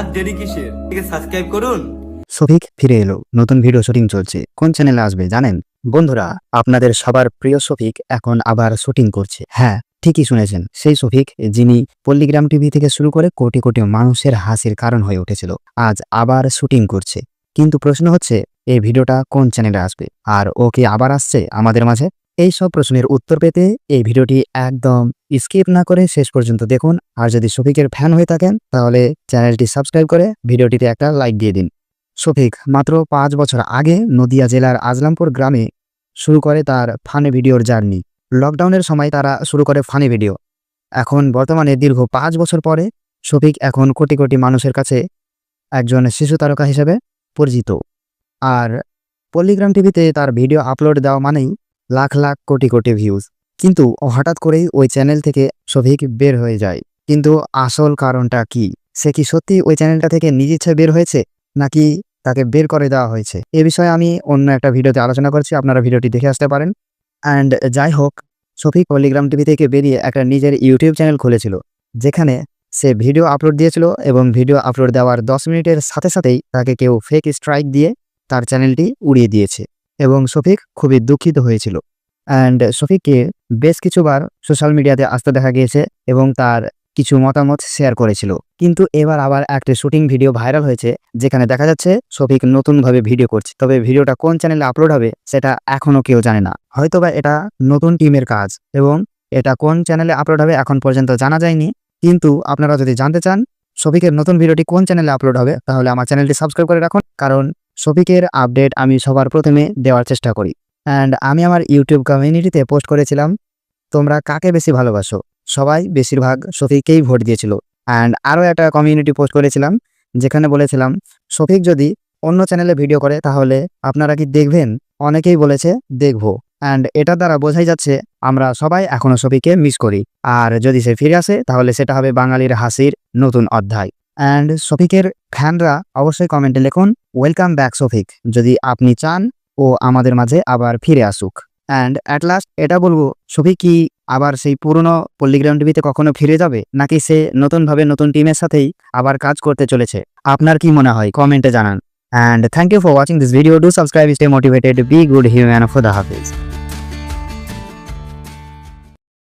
আর দেরি কিসের, সাবস্ক্রাইব করুন। শফিক ফিরে এলো, নতুন ভিডিও শুটিং চলছে। কোন চ্যানেলে আসবে জানেন? বন্ধুরা, আপনাদের সবার প্রিয় শফিক এখন আবার শুটিং করছে। হ্যাঁ, ঠিকই শুনেছেন, সেই শফিক যিনি পল্লীগ্রাম টিভি থেকে শুরু করে কোটি কোটি মানুষের হাসির কারণ হয়ে উঠেছিল, আজ আবার শুটিং করছে। কিন্তু প্রশ্ন হচ্ছে, এই ভিডিওটা কোন চ্যানেলে আসবে, আর ও কি আবার আসছে আমাদের মাঝে? এই সব প্রশ্নের উত্তর পেতে এই ভিডিওটি একদম স্কিপ না করে শেষ পর্যন্ত দেখুন। আর যদি শফিকের ফ্যান হয়ে থাকেন তাহলে চ্যানেলটি সাবস্ক্রাইব করে ভিডিওটিতে একটা লাইক দিয়ে দিন। শফিক মাত্র 5 বছর আগে নদিয়া জেলার আজলামপুর গ্রামে শুরু করে তার ফানি ভিডিওর জার্নি। লকডাউনের সময় তারা শুরু করে ফানি ভিডিও। এখন বর্তমানে দীর্ঘ 5 বছর পরে শফিক এখন কোটি কোটি মানুষের কাছে একজন শিশু তারকা হিসেবে পরিচিত। আর পল্লীগ্রাম টিভিতে তার ভিডিও আপলোড দেওয়া মানেই লাখ লাখ কোটি কোটি ভিউজ। কিন্তু হঠাৎ করেই ওই চ্যানেল থেকে শফিক বের হয়ে যায়। কিন্তু আসল কারণটা কি? সে কি সত্যি ওই চ্যানেলটা থেকে নিজ ইচ্ছে বের হয়েছে, নাকি তাকে বের করে দেওয়া হয়েছে? এ বিষয়ে আমি অন্য একটা ভিডিওতে আলোচনা করছি, আপনারা ভিডিওটি দেখে আসতে পারেন। অ্যান্ড যাই হোক, শফিক পল্লীগ্রাম টিভি থেকে বেরিয়ে একটা নিজের ইউটিউব চ্যানেল খুলেছিল, যেখানে সে ভিডিও আপলোড দিয়েছিল এবং ভিডিও আপলোড দেওয়ার 10 মিনিটের সাথে সাথেই তাকে কেউ ফেক স্ট্রাইক দিয়ে তার চ্যানেলটি উড়িয়ে দিয়েছে এবং শফিক খুবই দুঃখিত হয়েছিল। অ্যান্ড শফিককে বেশ কিছুবার সোশ্যাল মিডিয়াতে আসতে দেখা গিয়েছে এবং তার কিছু মতামত শেয়ার করেছিল। কিন্তু এবার আবার একটা শুটিং ভিডিও ভাইরাল হয়েছে, যেখানে দেখা যাচ্ছে শফিক নতুনভাবে ভিডিও করছে। তবে ভিডিওটা কোন চ্যানেলে আপলোড হবে সেটা এখনও কেউ জানে না। হয়তোবা এটা নতুন টিমের কাজ এবং এটা কোন চ্যানেলে আপলোড হবে এখন পর্যন্ত জানা যায়নি। কিন্তু আপনারা যদি জানতে চান শফিকের নতুন ভিডিওটি কোন চ্যানেলে আপলোড হবে, তাহলে আমার চ্যানেলটি সাবস্ক্রাইব করে রাখুন, কারণ শফিকের আপডেট আমি সবার প্রথমে দেওয়ার চেষ্টা করি। অ্যান্ড আমি আমার ইউটিউব কমিউনিটিতে পোস্ট করেছিলাম, তোমরা কাকে বেশি ভালোবাসো? সবাই বেশিরভাগ শফিককেই ভোট দিয়েছিল। অ্যান্ড আরও একটা কমিউনিটি পোস্ট করেছিলাম, যেখানে বলেছিলাম শফিক যদি অন্য চ্যানেলে ভিডিও করে তাহলে আপনারা কি দেখবেন? অনেকেই বলেছে দেখব। অ্যান্ড এটার দ্বারা বোঝাই যাচ্ছে আমরা সবাই এখনও শফিককে মিস করি। আর যদি সে ফিরে আসে তাহলে সেটা হবে বাঙালির হাসির নতুন অধ্যায়। অ্যান্ড শফিকের ফ্যানরা অবশ্যই কমেন্টে লিখুন ওয়েলকাম ব্যাক শফিক, যদি আপনি চান ও আমাদের মাঝে আবার ফিরে আসুক। অ্যান্ড অ্যাট লাস্ট এটা বলবো, শফিক কি আবার সেই পুরনো পল্লীগ্রাম টিভিতে কখনো ফিরে যাবে, নাকি সে নতুনভাবে নতুন টিমের সাথেই আবার কাজ করতে চলেছে? আপনার কি মনে হয় কমেন্টে জানান। And thank you for watching this video. Do subscribe, stay motivated, be good human. খোদা হাফেজ।